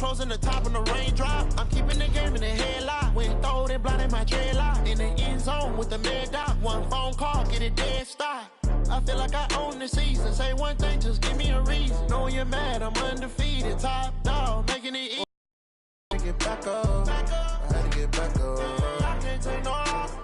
closing the top and the raindrop. I'm keeping the game in the headlock. When throw it blind in my dreadlock. In the end zone with the mad dot. One phone call, get it dead stop. I feel like I own the season. Say one thing, just give me a reason. Knowing you're mad, I'm undefeated. Top dog, making it easy. Get back up. I had to get back up. I can't take no off.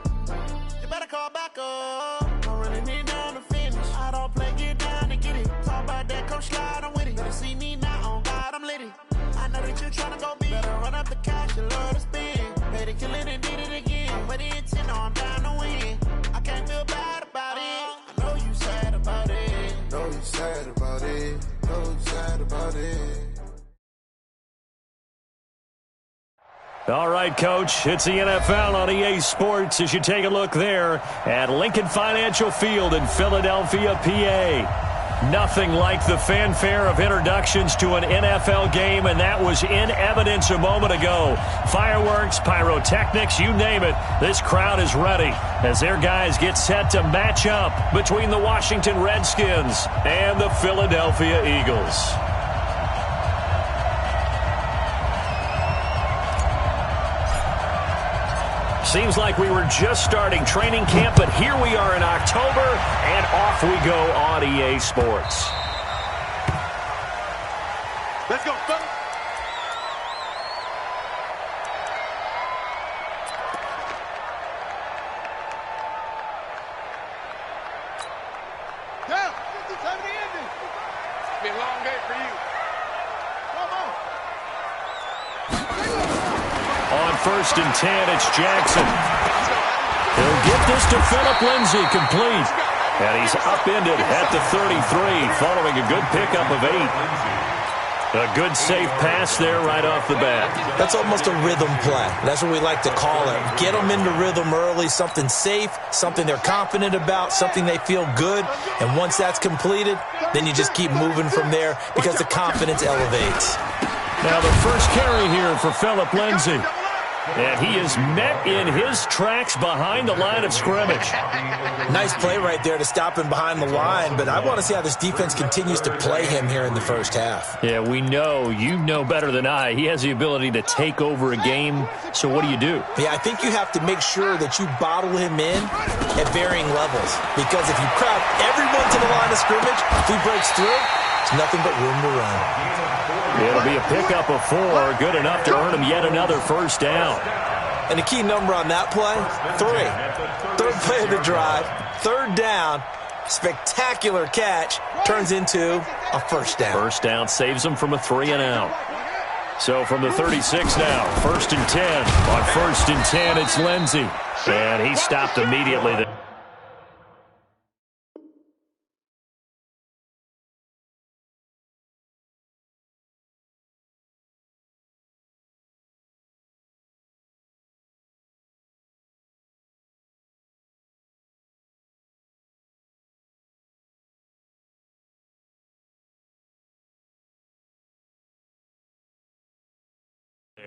You better call back up. I'm running it down to finish. I don't play, get down to get it. Talk about that, come slide, I'm with it. Better see me now, on God, I'm lit it. I know that you're trying to go big. Better run up the cash, you love to spend. Better kill it and did it again. But the intent, no, I'm down to win. I can't feel bad about it. I know you sad about it. Know you sad about it. Know you sad about it. All right, Coach, it's the NFL on EA Sports as you take a look there at Lincoln Financial Field in Philadelphia, PA. Nothing like the fanfare of introductions to an NFL game, and that was in evidence a moment ago. Fireworks, pyrotechnics, you name it, this crowd is ready as their guys get set to match up between the Washington Redskins and the Philadelphia Eagles. Seems like we were just starting training camp, but here we are in October, and off we go on EA Sports. Let's go, fellas. Down. This is time to end it. It's been a long day for you. Come on. On 1st and 10, it's Jackson. He'll get this to Philip Lindsay, complete. And he's upended at the 33, following a good pickup of 8. A good safe pass there right off the bat. That's almost a rhythm play. That's what we like to call it. Get them into rhythm early, something safe, something they're confident about, something they feel good. And once that's completed, then you just keep moving from there because the confidence elevates. Now the first carry here for Philip Lindsay. And he is met in his tracks behind the line of scrimmage. Nice play right there to stop him behind the line, but I want to see how this defense continues to play him here in the first half. Yeah, we know, you know better than I, he has the ability to take over a game, so what do you do? Yeah, I think you have to make sure that you bottle him in at varying levels, because if you crowd everyone to the line of scrimmage, if he breaks through, it's nothing but room to run. It'll be a pickup of 4, good enough to earn him yet another first down. And the key number on that play, 3. Third play of the drive, 3rd down, spectacular catch, turns into a first down. First down saves him from a 3 and out. So from the 36 now, 1st and 10. On 1st and 10, it's Lindsay. And he stopped immediately there.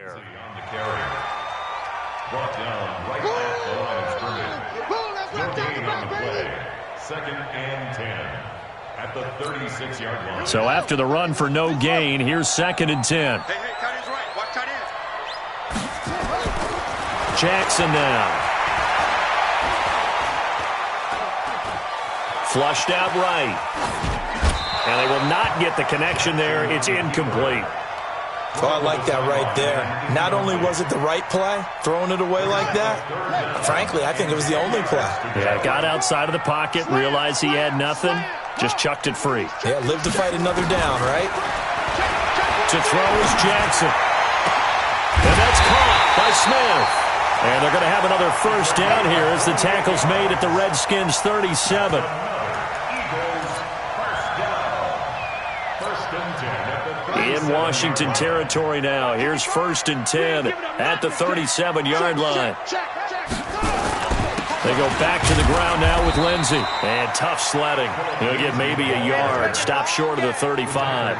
On the carry. Brought down right at the line of scrimmage. No gain on the play. 2nd and 10 at the 36-yard line. So after the run for no gain, here's 2nd and 10. Hey, tight ends right. Watch tight ends. Jackson now. Flushed out right. And they will not get the connection there. It's incomplete. Oh, I like that right there. Not only was it the right play, throwing it away like that, frankly, I think it was the only play. Yeah, got outside of the pocket, realized he had nothing, just chucked it free. Yeah, live to fight another down, right? To throw is Jackson. And that's caught by Smith. And they're going to have another first down here as the tackle's made at the Redskins' 37. In Washington territory now. Here's 1st and 10 at the 37-yard line. They go back to the ground now with Lindsay. And tough sledding. He'll get maybe a yard. Stop short of the 35.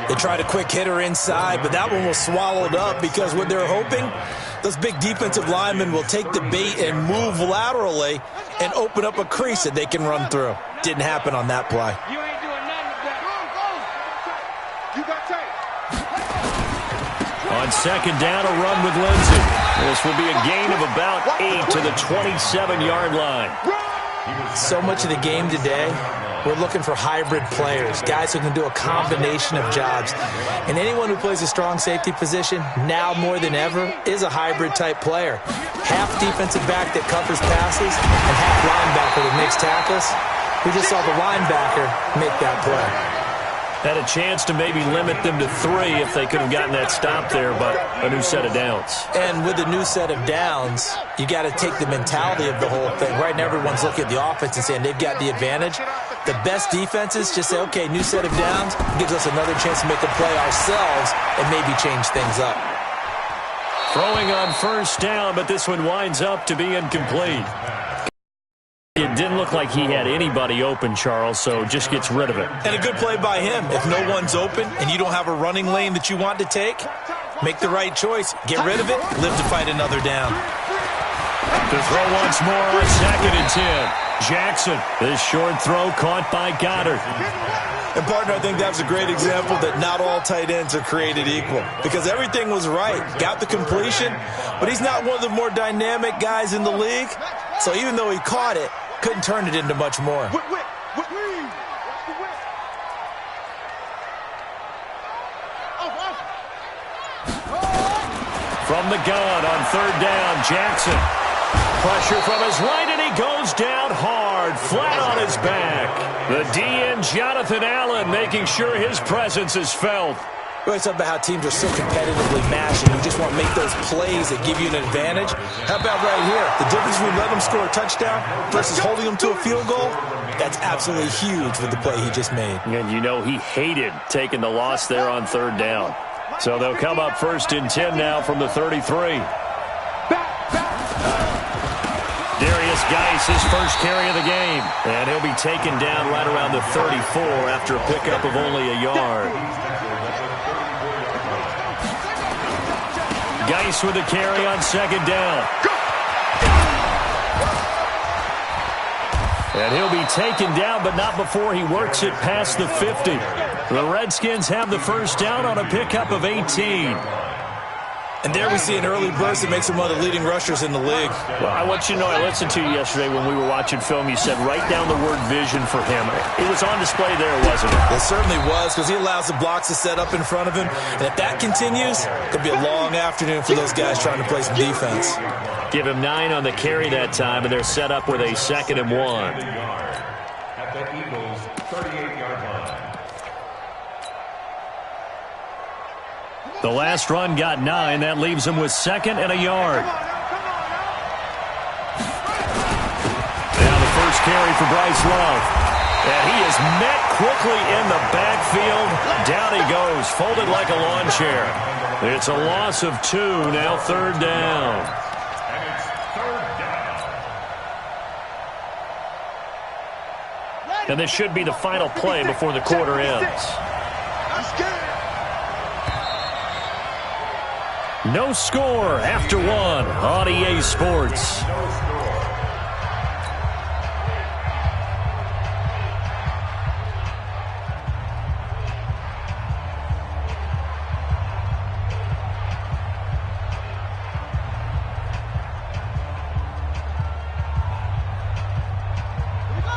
They tried a quick hitter inside, but that one was swallowed up because what they're hoping, those big defensive linemen will take the bait and move laterally and open up a crease that they can run through. Didn't happen on that play. You ain't doing nothing with that. You got tape. On second down, a run with Lindsey. This will be a gain of about 8 to the 27-yard line. So much of the game today, we're looking for hybrid players, guys who can do a combination of jobs. And anyone who plays a strong safety position, now more than ever, is a hybrid-type player. Half defensive back that covers passes and half linebacker that makes tackles. We just saw the linebacker make that play. Had a chance to maybe limit them to 3 if they could have gotten that stop there, but a new set of downs. And with a new set of downs, you got to take the mentality of the whole thing. Right now, everyone's looking at the offense and saying they've got the advantage. The best defenses just say, okay, new set of downs gives us another chance to make a play ourselves and maybe change things up. Throwing on first down, but this one winds up to be incomplete. It didn't look like he had anybody open, Charles, so just gets rid of it. And a good play by him. If no one's open and you don't have a running lane that you want to take, make the right choice. Get rid of it, live to fight another down. To throw once more on second and 10. Jackson, this short throw caught by Goddard. And, partner, I think that was a great example that not all tight ends are created equal because everything was right. Got the completion, but he's not one of the more dynamic guys in the league. So even though he caught it, couldn't turn it into much more. From the gun on third down, Jackson. Pressure from his right, and he goes down hard, flat on his back. The DN, Jonathan Allen, making sure his presence is felt. We always talk about how teams are so competitively matched, and you just want to make those plays that give you an advantage. How about right here? The difference between letting them score a touchdown versus holding them to a field goal, that's absolutely huge with the play he just made. And you know he hated taking the loss there on third down. So they'll come up first and 10 now from the 33. Darius Geis, his first carry of the game. And he'll be taken down right around the 34 after a pickup of only a yard. Geis with a carry on second down. And he'll be taken down, but not before he works it past the 50. The Redskins have the first down on a pickup of 18. And there we see an early burst that makes him one of the leading rushers in the league. Well, I want you to know, I listened to you yesterday when we were watching film. You said write down the word vision for him. It was on display there, wasn't it? It certainly was, because he allows the blocks to set up in front of him. And if that continues, it could be a long afternoon for those guys trying to play some defense. Give him 9 on the carry that time, and they're set up with a 2nd and 1. At the Eagles' 38-yard line. The last run got 9. That leaves him with 2nd and a yard. Now the first carry for Bryce Love. And he is met quickly in the backfield. Down he goes, folded like a lawn chair. It's a loss of 2, now third down. And it's third down. And this should be the final play before the quarter ends. No score after 1 on EA Sports.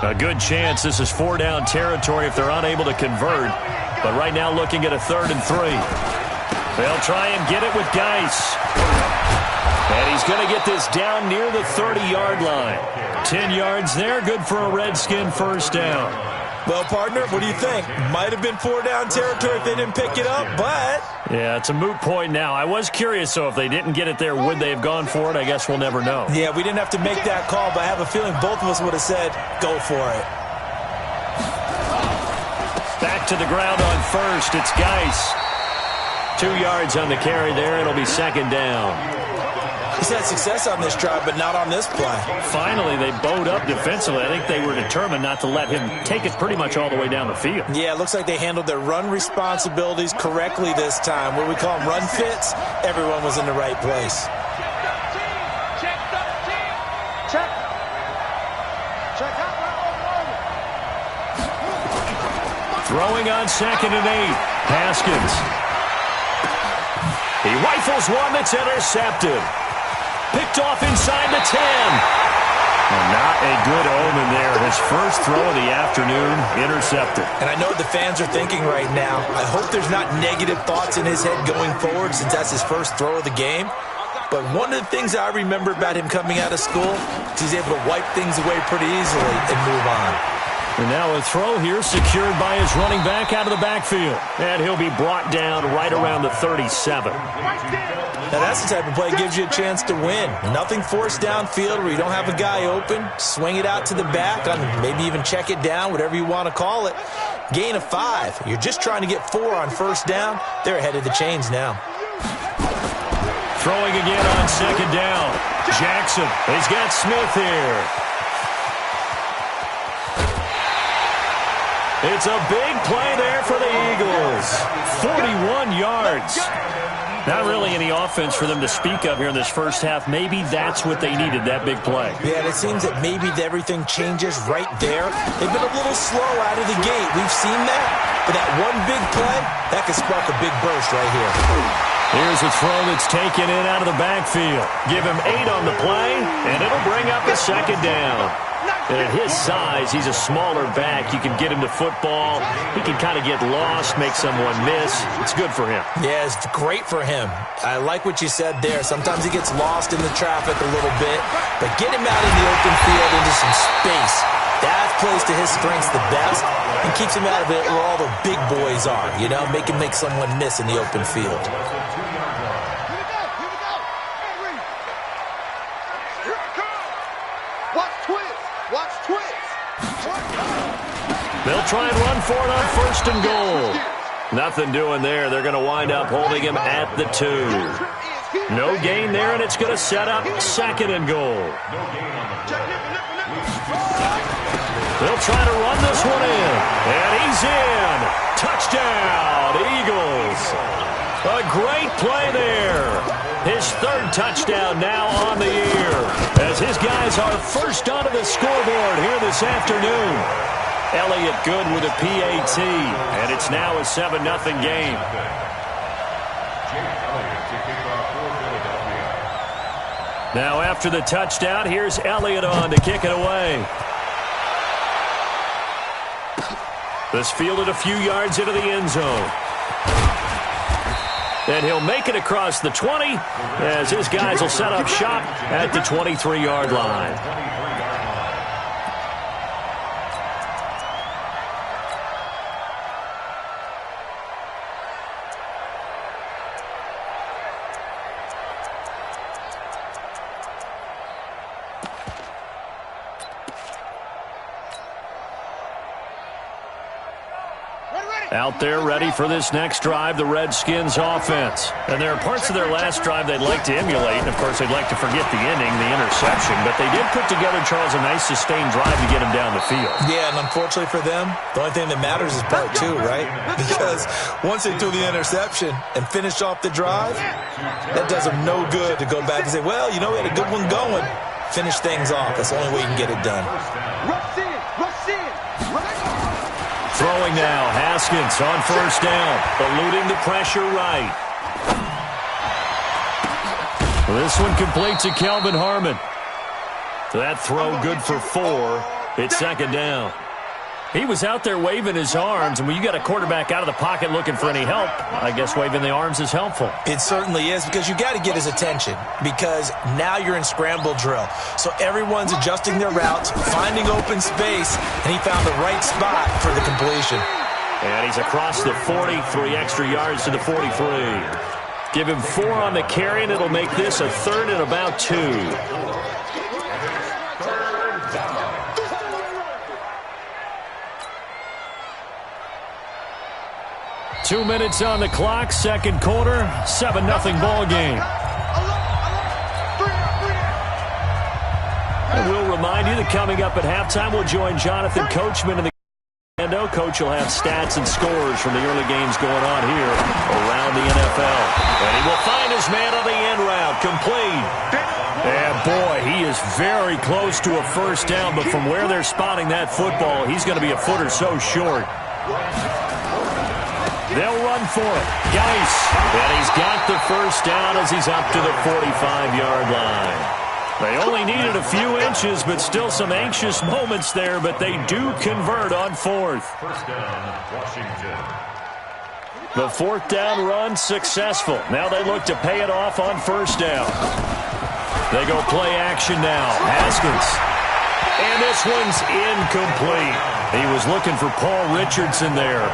A good chance this is 4-down territory if they're unable to convert. But right now looking at a 3rd and 3. They'll try and get it with Geis. And he's going to get this down near the 30-yard line. 10 yards there, good for a Redskin first down. Well, partner, what do you think? Might have been 4-down territory if they didn't pick it up, but... Yeah, it's a moot point now. I was curious, so if they didn't get it there, would they have gone for it? I guess we'll never know. Yeah, we didn't have to make that call, but I have a feeling both of us would have said, go for it. Back to the ground on first. It's Geis. 2 yards on the carry there. It'll be 2nd down. He's had success on this drive, but not on this play. Finally, they bowed up defensively. I think they were determined not to let him take it pretty much all the way down the field. Yeah, it looks like they handled their run responsibilities correctly this time. What we call them run fits, everyone was in the right place. Throwing on 2nd and 8. Haskins. He rifles one that's intercepted. Picked off inside the 10. And not a good omen there. His first throw of the afternoon, intercepted. And I know what the fans are thinking right now. I hope there's not negative thoughts in his head going forward since that's his first throw of the game. But one of the things I remember about him coming out of school is he's able to wipe things away pretty easily and move on. And now a throw here secured by his running back out of the backfield. And he'll be brought down right around the 37. Now that's the type of play that gives you a chance to win. Nothing forced downfield where you don't have a guy open. Swing it out to the back, maybe even check it down, whatever you want to call it. Gain of 5. You're just trying to get 4 on first down. They're ahead of the chains now. Throwing again on second down. Jackson, he's got Smith here. It's a big play there for the Eagles. 41 yards. Not really any offense for them to speak of here in this first half. Maybe that's what they needed, that big play. Yeah, and it seems that maybe everything changes right there. They've been a little slow out of the gate. We've seen that. But that one big play, that could spark a big burst right here. Here's a throw that's taken in out of the backfield. Give him 8 on the play, and it'll bring up a second down. And at his size, he's a smaller back. You can get him to football. He can kind of get lost, make someone miss. It's good for him. Yeah, it's great for him. I like what you said there. Sometimes he gets lost in the traffic a little bit, but get him out in the open field into some space. That plays to his strengths the best and keeps him out of it where all the big boys are, you know, make him make someone miss in the open field. They'll try and run for it on first and goal. Nothing doing there. They're going to wind up holding him at the 2. No gain there, and it's going to set up second and goal. They'll try to run this one in, and he's in. Touchdown, Eagles. A great play there. His 3rd touchdown now on the year, as his guys are first onto the scoreboard here this afternoon. Elliott good with a PAT, and it's now a 7-0 game. Now after the touchdown, here's Elliott on to kick it away. This fielded a few yards into the end zone. And he'll make it across the 20 as his guys will set up shop at the 23-yard line. Out there ready for this next drive, the Redskins offense. And there are parts of their last drive they'd like to emulate. And, of course, they'd like to forget the ending, the interception. But they did put together, Charles, a nice sustained drive to get him down the field. Yeah, and unfortunately for them, the only thing that matters is part 2, right? Because once they threw the interception and finished off the drive, that does them no good to go back and say, well, you know, we had a good one going. Finish things off. That's the only way you can get it done. Throwing now, Haskins on first down, eluding the pressure right. This one complete to Kelvin Harmon. That throw good for 4. It's second down. He was out there waving his arms, and when you got a quarterback out of the pocket looking for any help, I guess waving the arms is helpful. It certainly is, because you got to get his attention, because now you're in scramble drill. So everyone's adjusting their routes, finding open space, and he found the right spot for the completion. And he's across the 40, 3 extra yards to the 43. Give him 4 on the carry, and it'll make this a 3rd and about 2. 2 minutes on the clock, second quarter, 7-0 ball game. And we'll remind you that coming up at halftime, we'll join Jonathan Coachman in the Coach will have stats and scores from the early games going on here around the NFL. And he will find his man on the end route, complete. And boy, he is very close to a first down, but from where they're spotting that football, he's going to be a foot or so short. They'll run for it. Geis. And he's got the first down as he's up to the 45-yard line. They only needed a few inches, but still some anxious moments there, but they do convert on fourth. First down, Washington. The fourth down run successful. Now they look to pay it off on first down. They go play action now. Haskins. And this one's incomplete. He was looking for Paul Richardson there.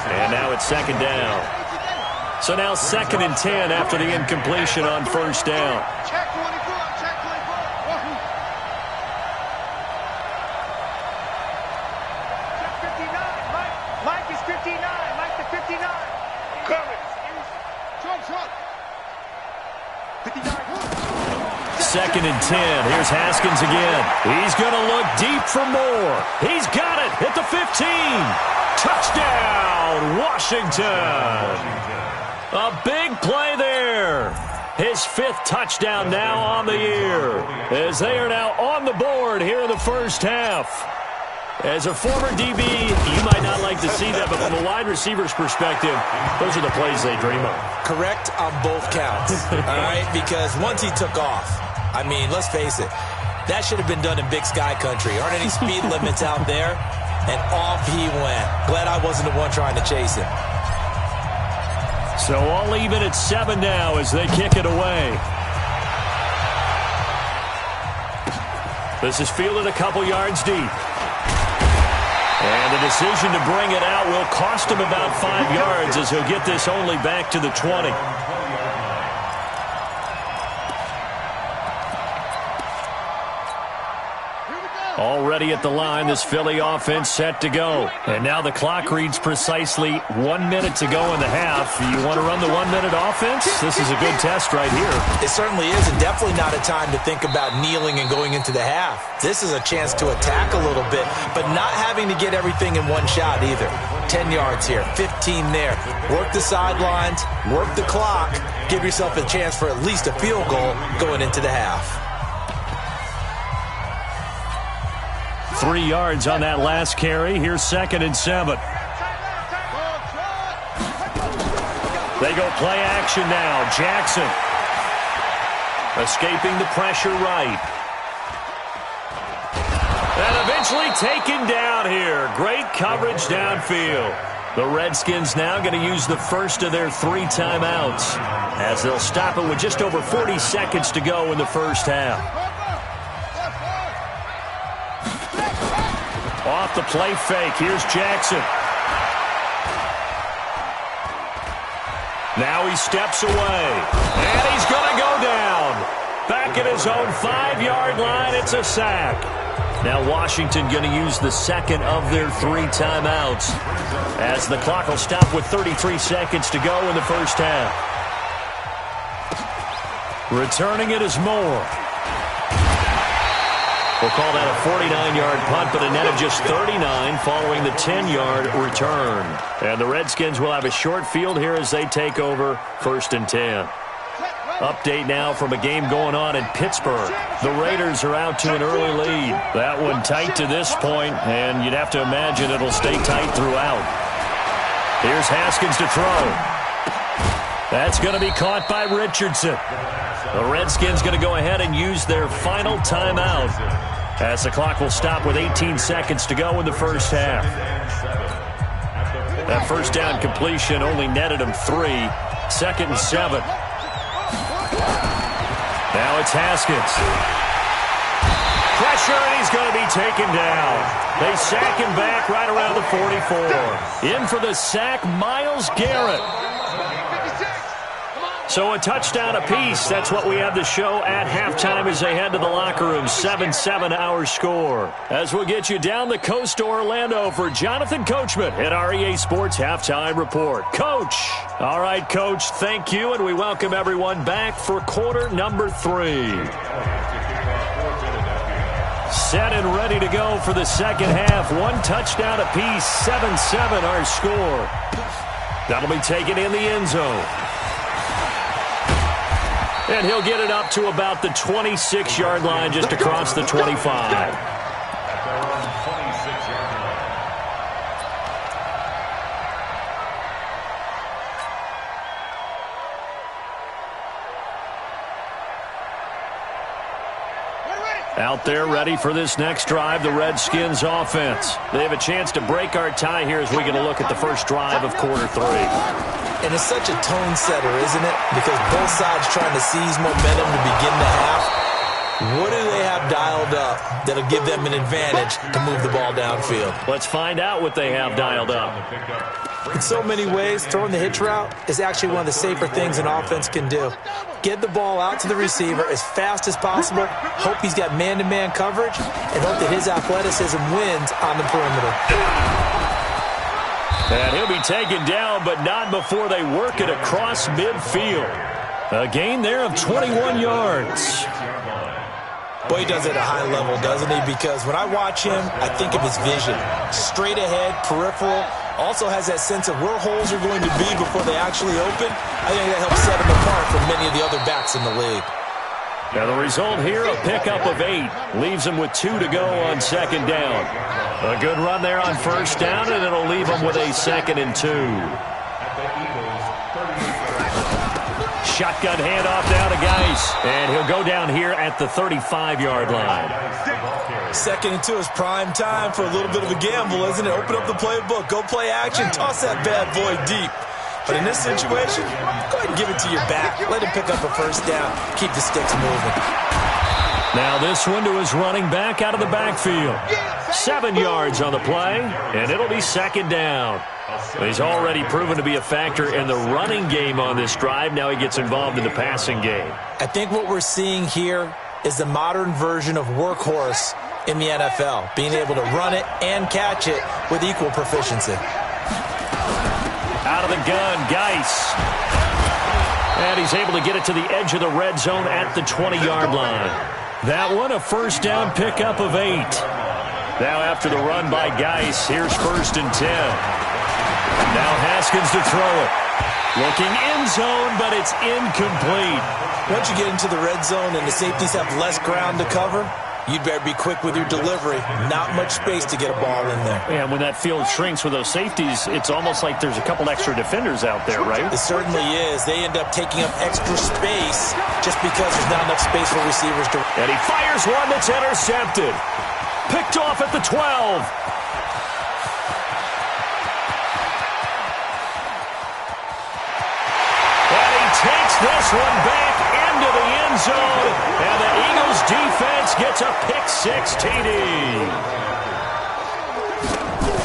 And now it's second down. So now 2nd and 10 after the incompletion on first down. Check 24. Check 24. Check 59. Mike is 59. Mike the 59. Coming. Truck. 59. 2nd and 10. Here's Haskins again. He's going to look deep for more. He's got it at the 15. Touchdown, Washington. A big play there. His 5th touchdown now on the year, as they are now on the board here in the first half. As a former DB, you might not like to see that, but from a wide receiver's perspective, those are the plays they dream of. Correct on both counts, all right? Because once he took off, I mean, let's face it, that should have been done in Big Sky Country. Aren't any speed limits out there? And off he went. Glad I wasn't the one trying to chase him. So all even at 7 now as they kick it away. This is fielded a couple yards deep. And the decision to bring it out will cost him about 5 yards as he'll get this only back to the 20. Already at the line, this Philly offense set to go. And now the clock reads precisely 1 minute to go in the half. You want to run the 1 minute offense? This is a good test right here. It certainly is, and definitely not a time to think about kneeling and going into the half. This is a chance to attack a little bit, but not having to get everything in one shot either. 10 yards here, 15 there. Work the sidelines, work the clock, give yourself a chance for at least a field goal going into the half. 3 yards on that last carry. Here's 2nd and 7. They go play action now. Jackson escaping the pressure right. And eventually taken down here. Great coverage downfield. The Redskins now going to use the first of their 3 timeouts as they'll stop it with just over 40 seconds to go in the first half. Off the play fake, here's Jackson. Now he steps away, and he's going to go down. Back at his own 5-yard line, it's a sack. Now Washington going to use the second of their 3 timeouts as the clock will stop with 33 seconds to go in the first half. Returning it is Moore. We'll call that a 49-yard punt, but a net of just 39 following the 10-yard return. And the Redskins will have a short field here as they take over 1st and 10. Update now from a game going on in Pittsburgh. The Raiders are out to an early lead. That one tight to this point, and you'd have to imagine it'll stay tight throughout. Here's Haskins to throw. That's going to be caught by Richardson. The Redskins going to go ahead and use their final timeout as the clock will stop with 18 seconds to go in the first half. That first down completion only netted him 3. 2nd and 7. Now it's Haskins. Pressure, and he's going to be taken down. They sack him back right around the 44. In for the sack, Myles Garrett. So a touchdown apiece. That's what we have to show at halftime as they head to the locker room. 7-7 our score. As we'll get you down the coast to Orlando for Jonathan Coachman at our EA Sports Halftime Report. Coach. All right, Coach, thank you, and we welcome everyone back for quarter number 3. Set and ready to go for the second half. 1 touchdown apiece. 7-7 our score. That'll be taken in the end zone. And he'll get it up to about the 26-yard line just across the 25. Out there ready for this next drive, the Redskins offense. They have a chance to break our tie here as we get a look at the first drive of quarter 3. And it's such a tone setter, isn't it? Because both sides trying to seize momentum to begin the half. What do they have dialed up that'll give them an advantage to move the ball downfield? Let's find out what they have dialed up. In so many ways, throwing the hitch route is actually one of the safer things an offense can do. Get the ball out to the receiver as fast as possible, hope he's got man-to-man coverage, and hope that his athleticism wins on the perimeter. And he'll be taken down, but not before they work it across midfield. A gain there of 21 yards. Boy, he does it at a high level, doesn't he? Because when I watch him, I think of his vision. Straight ahead, peripheral. Also has that sense of where holes are going to be before they actually open. I think that helps set him apart from many of the other backs in the league. Now the result here, a pickup of 8. Leaves him with 2 to go on second down. A good run there on first down, and it'll leave him with a 2nd and 2. Shotgun handoff down to Geis. And he'll go down here at the 35-yard line. 2nd and 2 is prime time for a little bit of a gamble, isn't it? Open up the playbook. Go play action. Toss that bad boy deep. But in this situation, go ahead and give it to your back. Let him pick up a first down. Keep the sticks moving. Now this one to his running back out of the backfield. 7 yards on the play, and it'll be 2nd down. He's already proven to be a factor in the running game on this drive. Now he gets involved in the passing game. I think what we're seeing here is the modern version of workhorse in the NFL, being able to run it and catch it with equal proficiency. Out of the gun, Geis. And he's able to get it to the edge of the red zone at the 20-yard line. That one, a first down pickup of 8. Now after the run by Geis, here's 1st and 10. Now Haskins to throw it. Looking end zone, but it's incomplete. Once you get into the red zone and the safeties have less ground to cover, you'd better be quick with your delivery. Not much space to get a ball in there. And when that field shrinks with those safeties, it's almost like there's a couple extra defenders out there, right? It certainly is. They end up taking up extra space just because there's not enough space for receivers to... And he fires one that's intercepted. Picked off at the 12. And he takes this one back into the end zone. And the Eagles defense gets a pick-6 TD.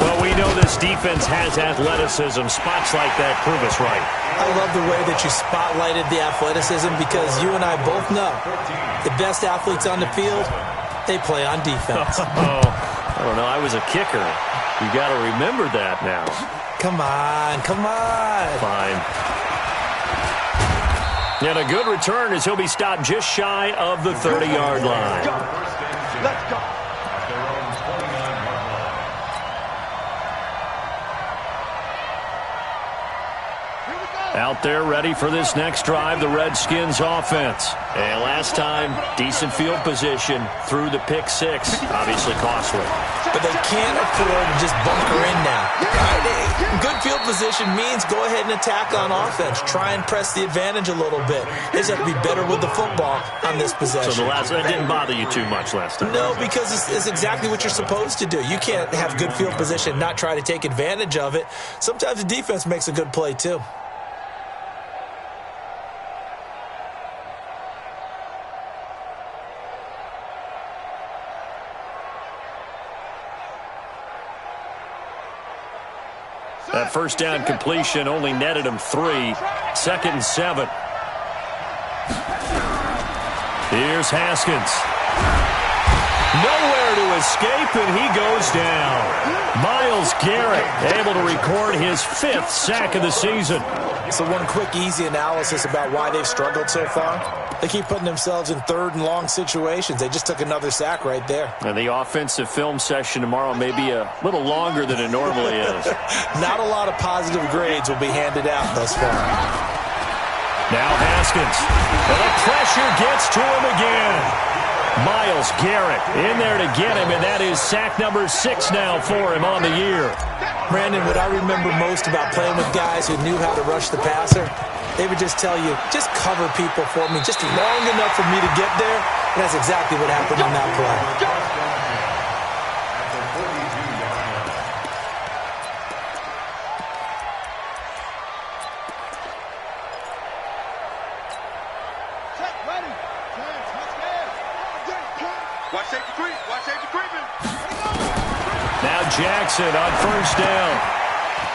Well, we know this defense has athleticism. Spots like that prove us right. I love the way that you spotlighted the athleticism because you and I both know the best athletes on the field, they play on defense. I don't know. I was a kicker. You got to remember that now. Come on, come on. Fine. And a good return as he'll be stopped just shy of the 30-yard line. Let's go. Out there ready for this next drive, the Redskins offense. And last time, decent field position through the pick-6. Obviously costly. But they can't afford to just bunker in now. Right? Good field position means go ahead and attack on offense. Try and press the advantage a little bit. They just have to be better with the football on this possession. So that didn't bother you too much last time? No, because it's exactly what you're supposed to do. You can't have good field position and not try to take advantage of it. Sometimes the defense makes a good play, too. That first down completion only netted him 3. 2nd and 7. Here's Haskins. Nowhere to escape, and he goes down. Myles Garrett able to record his 5th sack of the season. So one quick, easy analysis about why they've struggled so far. They keep putting themselves in 3rd and long situations. They just took another sack right there. And the offensive film session tomorrow may be a little longer than it normally is. Not a lot of positive grades will be handed out thus far. Now Haskins. And the pressure gets to him again. Myles Garrett in there to get him, and that is sack number 6 now for him on the year. Brandon, what I remember most about playing with guys who knew how to rush the passer they would just tell you, just cover people for me, just long enough for me to get there. And that's exactly what happened on that play. Now Jackson on first down.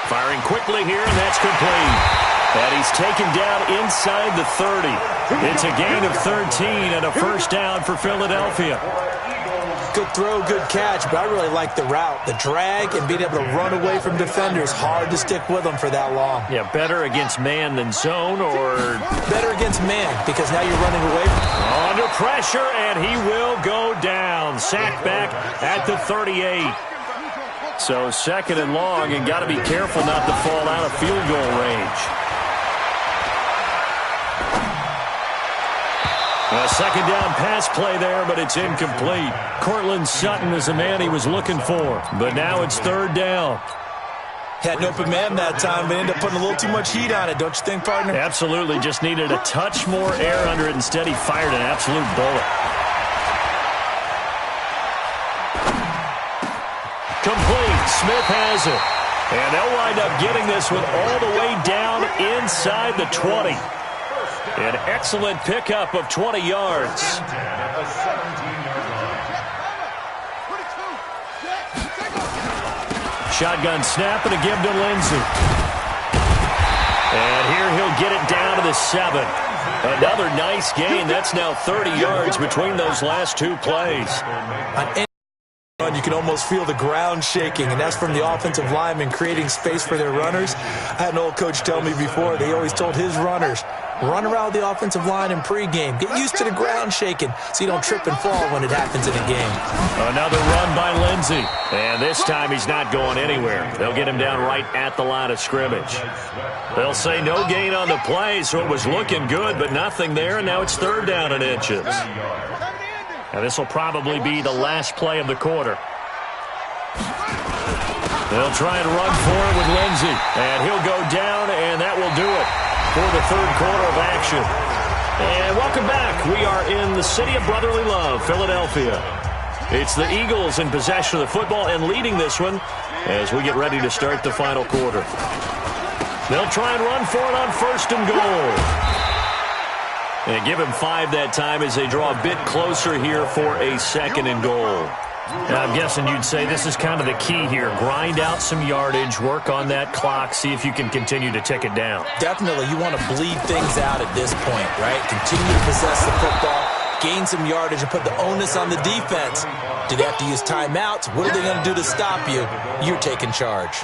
Firing quickly here, and that's complete. And he's taken down inside the 30. It's a gain of 13 and a first down for Philadelphia. Good throw, good catch, but I really like the route. The drag and being able to run away from defenders, hard to stick with them for that long. Yeah, better against man than zone, or better against man, because now you're running away. Under pressure, and he will go down. Sacked back at the 38. So second and long, and got to be careful not to fall out of field goal range. A second down pass play there, but it's incomplete. Cortland Sutton is the man he was looking for, but now it's third down. Had an open man that time, but ended up putting a little too much heat on it, don't you think, partner? Absolutely. Just needed a touch more air under it. Instead, he fired an absolute bullet. Complete. Smith has it. And they'll wind up getting this one all the way down inside the 20. An excellent pickup of 20 yards. Shotgun snap and a give to Lindsey. And here he'll get it down to the 7. Another nice gain. That's now 30 yards between those last two plays. You can almost feel the ground shaking, and that's from the offensive linemen creating space for their runners. I had an old coach tell me before, they always told his runners, run around the offensive line in pregame. Get used to the ground shaking so you don't trip and fall when it happens in a game. Another run by Lindsey. And this time he's not going anywhere. They'll get him down right at the line of scrimmage. They'll say no gain on the play, so it was looking good, but nothing there, and now it's third down and inches. Now this will probably be the last play of the quarter. They'll try and run for it with Lindsey. And he'll go down, and that will do it for the third quarter of action. And welcome back. We are in the city of brotherly love, Philadelphia. It's the Eagles in possession of the football and leading this one as we get ready to start the final quarter. They'll try and run for it on first and goal. And give him 5 that time as they draw a bit closer here for a second and goal. Now, I'm guessing you'd say this is kind of the key here. Grind out some yardage, work on that clock, see if you can continue to tick it down. Definitely. You want to bleed things out at this point, right? Continue to possess the football, gain some yardage, and put the onus on the defense. Do they have to use timeouts? What are they going to do to stop you? You're taking charge.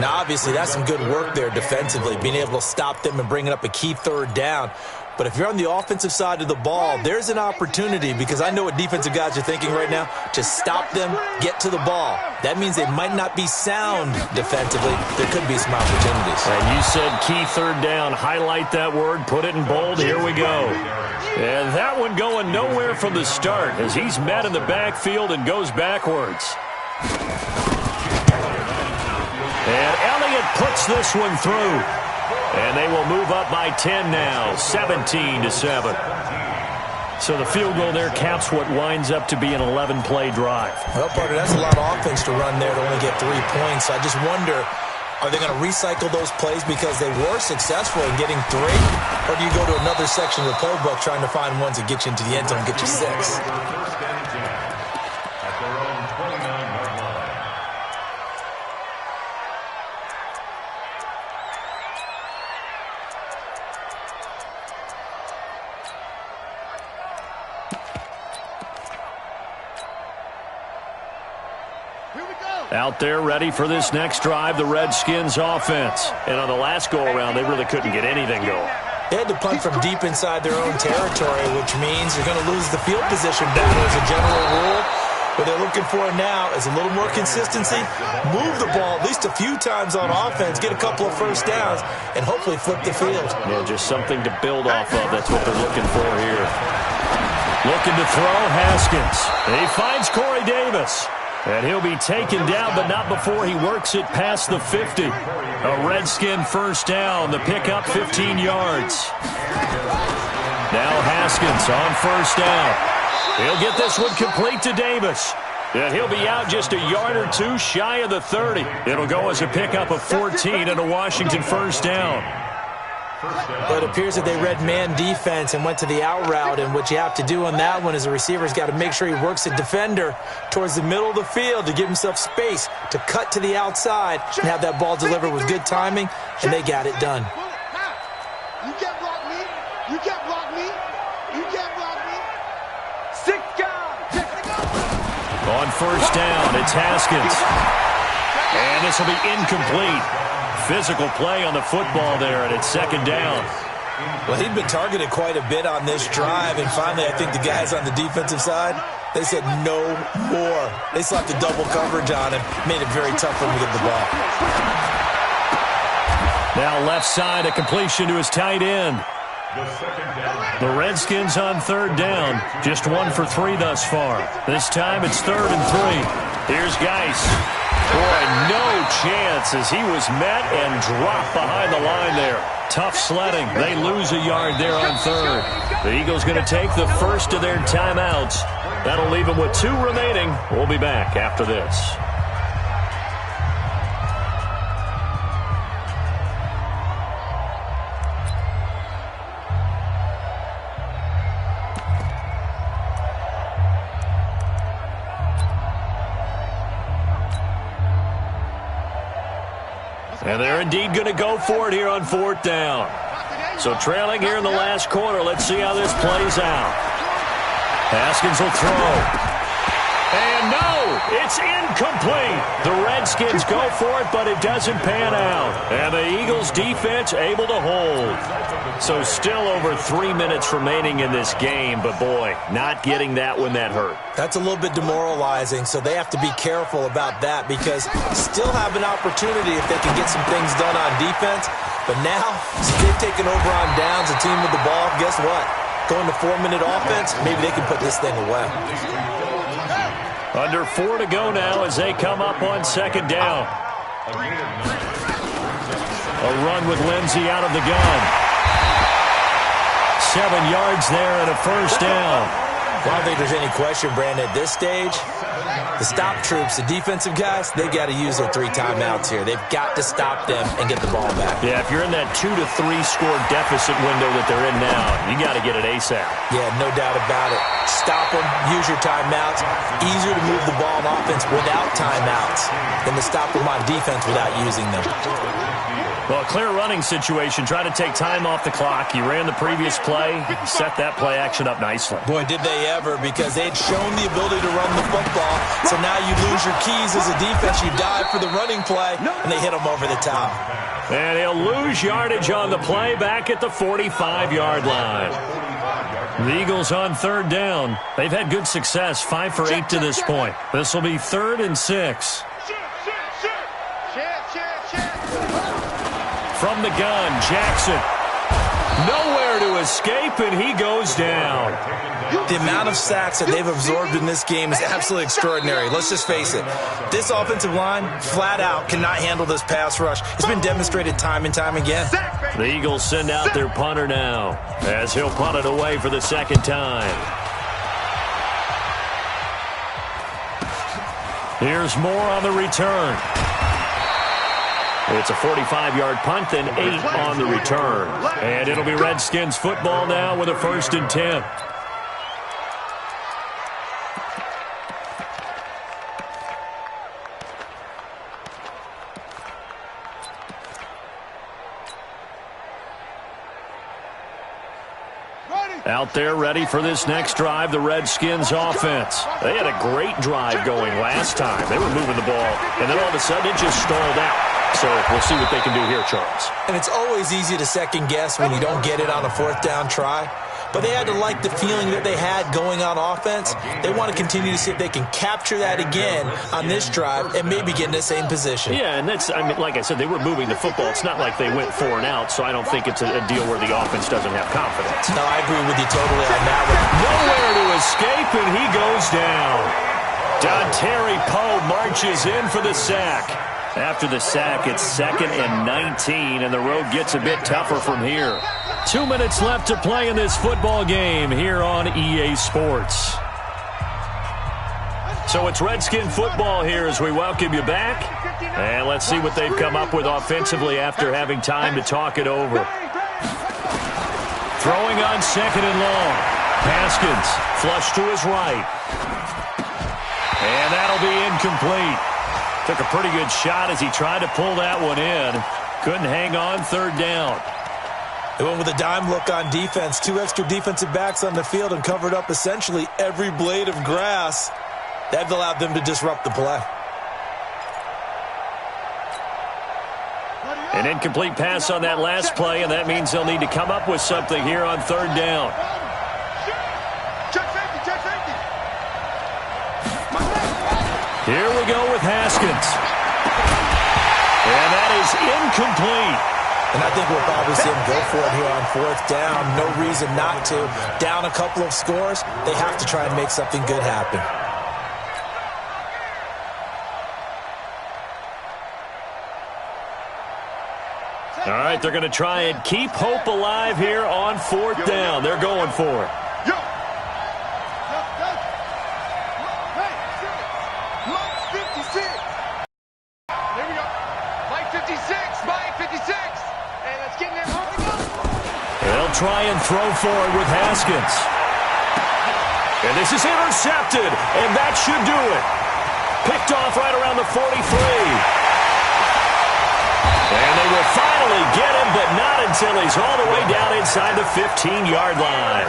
Now, obviously, that's some good work there defensively, being able to stop them and bringing up a key third down. But if you're on the offensive side of the ball, there's an opportunity, because I know what defensive guys are thinking right now, to stop them, get to the ball. That means they might not be sound defensively. There could be some opportunities. And you said key third down. Highlight that word, put it in bold. Here we go. And that one going nowhere from the start as he's met in the backfield and goes backwards. And Elliott puts this one through. And they will move up by 10 now, 17-7. So the field goal there caps what winds up to be an 11-play drive. Well, partner, that's a lot of offense to run there to only get 3 points. I just wonder, are they going to recycle those plays because they were successful in getting 3? Or do you go to another section of the playbook trying to find ones that get you into the end zone and get you 6? Out there ready for this next drive, the Redskins offense. And on the last go-around, they really couldn't get anything going. They had to punt from deep inside their own territory, which means you're going to lose the field position battle as a general rule. What they're looking for now is a little more consistency, move the ball at least a few times on offense, get a couple of first downs, and hopefully flip the field. Yeah, just something to build off of. That's what they're looking for here. Looking to throw, Haskins. He finds Corey Davis. And he'll be taken down, but not before he works it past the 50. A Redskin first down. The pickup 15 yards. Now Haskins on first down. He'll get this one complete to Davis. And he'll be out just a yard or two shy of the 30. It'll go as a pickup of 14 and a Washington first down. But it appears that they read man defense and went to the out route, and what you have to do on that one is the receiver's got to make sure he works the defender towards the middle of the field to give himself space to cut to the outside and have that ball delivered with good timing, and they got it done. You can't block me. You can't block me. You can't block me. 6 guys. On first down, it's Haskins. And this will be incomplete. Physical play on the football there, and it's second down. Well, he'd been targeted quite a bit on this drive, and finally I think the guys on the defensive side, they said no more. They slapped a double coverage on him, made it very tough for him to get the ball. Now left side, a completion to his tight end. The Redskins on third down, just 1 for 3 thus far. This time it's 3rd and 3. Here's Geis. Boy, no chance as he was met and dropped behind the line there. Tough sledding. They lose a yard there on third. The Eagles going to take the first of their timeouts. That'll leave them with 2 remaining. We'll be back after this. And they're indeed going to go for it here on 4th down. So trailing here in the last quarter. Let's see how this plays out. Haskins will throw. And no, it's incomplete. The Redskins go for it, but it doesn't pan out. And the Eagles defense able to hold. So still over 3 minutes remaining in this game, but boy, not getting that when that hurt. That's a little bit demoralizing, so they have to be careful about that because still have an opportunity if they can get some things done on defense. But now, since they've taken over on downs, a team with the ball, guess what? Going to 4-minute offense, maybe they can put this thing away. Under 4 to go now as they come up on second down. A run with Lindsey out of the gun. 7 yards there and a first down. Well, I don't think there's any question, Brandon, at this stage, the stop troops, the defensive guys, they've got to use their 3 timeouts here. They've got to stop them and get the ball back. Yeah, if you're in that 2 to 3 score deficit window that they're in now, you got to get it ASAP. Yeah, no doubt about it. Stop them, use your timeouts. Easier to move the ball on offense without timeouts than to stop them on defense without using them. Well, a clear running situation. Try to take time off the clock. He ran the previous play, set that play action up nicely. Boy, did they ever, because they had shown the ability to run the football. So now you lose your keys as a defense. You dive for the running play, and they hit them over the top. And he'll lose yardage on the play back at the 45-yard line. The Eagles on third down. They've had good success, 5 for 8 to this point. This will be 3rd and 6. From the gun, Jackson. Nowhere to escape, and he goes down. The amount of sacks that they've absorbed in this game is absolutely extraordinary. Let's just face it. This offensive line, flat out, cannot handle this pass rush. It's been demonstrated time and time again. The Eagles send out their punter now, as he'll punt it away for the second time. Here's more on the return. It's a 45-yard punt, then 8 on the return. And it'll be Redskins football now with a 1st and 10. Out there ready for this next drive, the Redskins offense. They had a great drive going last time. They were moving the ball, and then all of a sudden it just stalled out. So we'll see what they can do here, Charles. And it's always easy to second guess when you don't get it on a 4th down try. But they had to like the feeling that they had going on offense. They want to continue to see if they can capture that again on this drive and maybe get in the same position. Yeah, and that's, I mean, like I said, they were moving the football. It's not like they went 4 and out, so I don't think it's a deal where the offense doesn't have confidence. No, I agree with you totally on that one. Nowhere to escape, and he goes down. Dontari Poe marches in for the sack. After the sack, it's 2nd and 19, and the road gets a bit tougher from here. 2 minutes left to play in this football game here on EA Sports. So it's Redskin football here as we welcome you back. And let's see what they've come up with offensively after having time to talk it over. Throwing on 2nd and long. Haskins flush to his right. And that'll be incomplete. Took a pretty good shot as he tried to pull that one in. Couldn't hang on 3rd down. They went with a dime look on defense. 2 extra defensive backs on the field and covered up essentially every blade of grass. That allowed them to disrupt the play. An incomplete pass on that last play, and that means they'll need to come up with something here on 3rd down. Here we go with Haskins. And that is incomplete. And I think we'll probably see him go for it here on 4th down. No reason not to. Down a couple of scores, they have to try and make something good happen. All right, they're going to try and keep hope alive here on 4th down. They're going for it. They'll try and throw for it with Haskins. And this is intercepted, and that should do it. Picked off right around the 43. And they will finally get him, but not until he's all the way down inside the 15-yard line.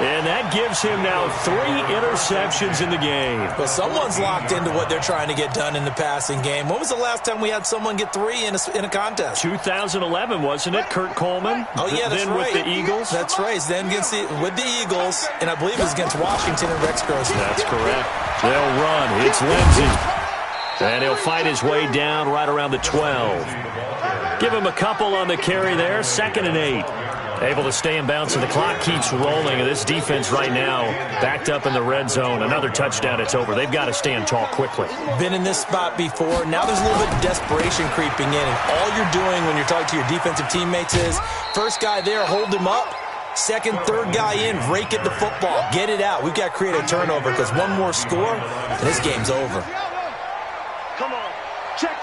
And that gives him now 3 interceptions in the game. Well, someone's locked into what they're trying to get done in the passing game. When was the last time we had someone get 3 in a contest? 2011, wasn't it? Kurt Coleman? Oh, yeah, that's then right. With the Eagles? That's right. Then with the Eagles, and I believe it was against Washington and Rex Grossman. That's correct. They'll run. It's Lindsey. And he'll fight his way down right around the 12. Give him a couple on the carry there. 2nd and 8. Able to stay in bounds, and the clock keeps rolling. And this defense right now backed up in the red zone. Another touchdown, it's over. They've got to stand tall quickly. Been in this spot before. Now there's a little bit of desperation creeping in. And all you're doing when you're talking to your defensive teammates is, first guy there, hold him up. 2nd, 3rd guy in, rake at the football. Get it out. We've got to create a turnover because one more score, and this game's over. Come on. Check.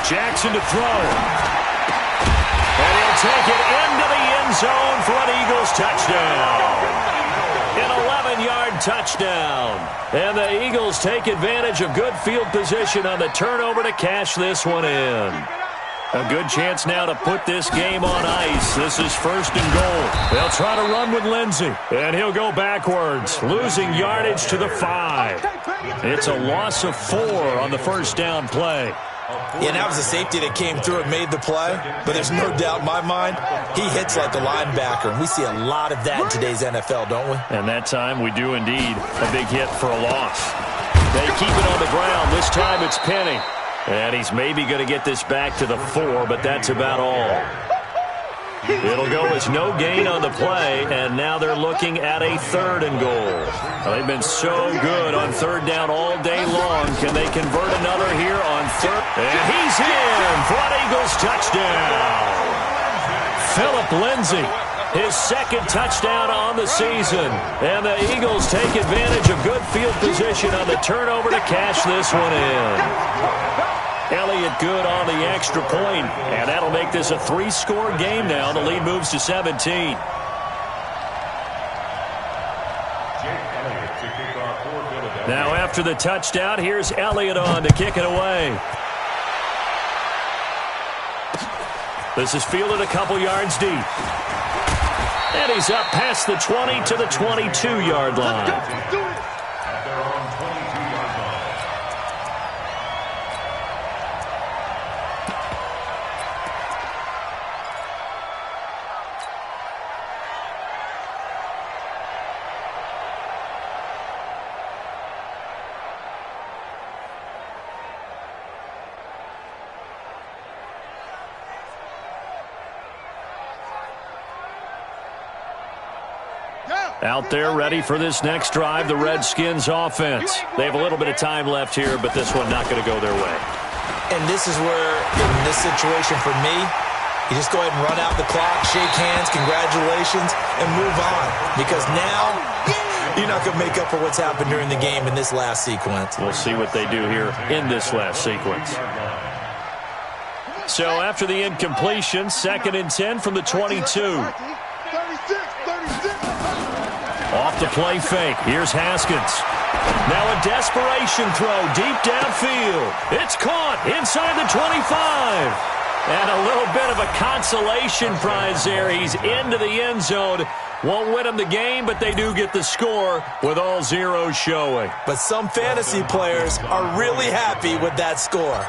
Jackson to throw. And he'll take it into the end zone for an Eagles touchdown. An 11-yard touchdown. And the Eagles take advantage of good field position on the turnover to cash this one in. A good chance now to put this game on ice. This is 1st and goal. They'll try to run with Lindsey. And he'll go backwards, losing yardage to the 5. It's a loss of 4 on the 1st down play. Yeah, and that was a safety that came through and made the play. But there's no doubt in my mind, he hits like a linebacker. And we see a lot of that in today's NFL, don't we? And that time we do indeed. A big hit for a loss. They keep it on the ground. This time it's Penny. And he's maybe going to get this back to the 4, but that's about all. It'll go as no gain on the play, and now they're looking at a 3rd and goal. They've been so good on 3rd down all day long. Can they convert another here on 3rd? And he's in for an Eagles touchdown. Philip Lindsay, his 2nd touchdown on the season. And the Eagles take advantage of good field position on the turnover to cash this one in. Elliott good on the extra point, and that'll make this a 3-score game now. The lead moves to 17. Now after the touchdown, here's Elliott on to kick it away. This is fielded a couple yards deep. And he's up past the 20 to the 22-yard line. Out there ready for this next drive, the Redskins offense. They have a little bit of time left here, but this one not going to go their way. And this is where, in this situation for me, you just go ahead and run out the clock, shake hands, congratulations, and move on. Because now, you're not going to make up for what's happened during the game in this last sequence. We'll see what they do here in this last sequence. So after the incompletion, 2nd and 10 from the 22. 36. Off the play fake. Here's Haskins. Now a desperation throw deep downfield. It's caught inside the 25. And a little bit of a consolation prize there. He's into the end zone. Won't win them the game, but they do get the score with all zeros showing. But some fantasy players are really happy with that score.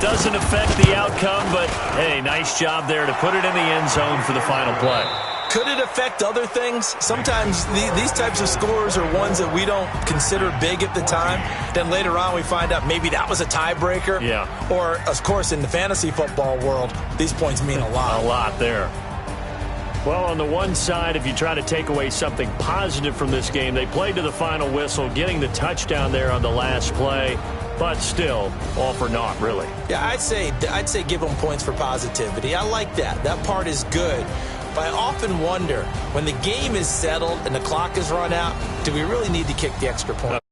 Doesn't affect the outcome, but, hey, nice job there to put it in the end zone for the final play. Could it affect other things? Sometimes these types of scores are ones that we don't consider big at the time. Then later on we find out maybe that was a tiebreaker. Yeah. Or, of course, in the fantasy football world, these points mean a lot. A lot there. Well, on the one side, if you try to take away something positive from this game, they played to the final whistle, getting the touchdown there on the last play. But still, all for naught, really. Yeah, I'd say give them points for positivity. I like that. That part is good. But I often wonder, when the game is settled and the clock is run out, do we really need to kick the extra point?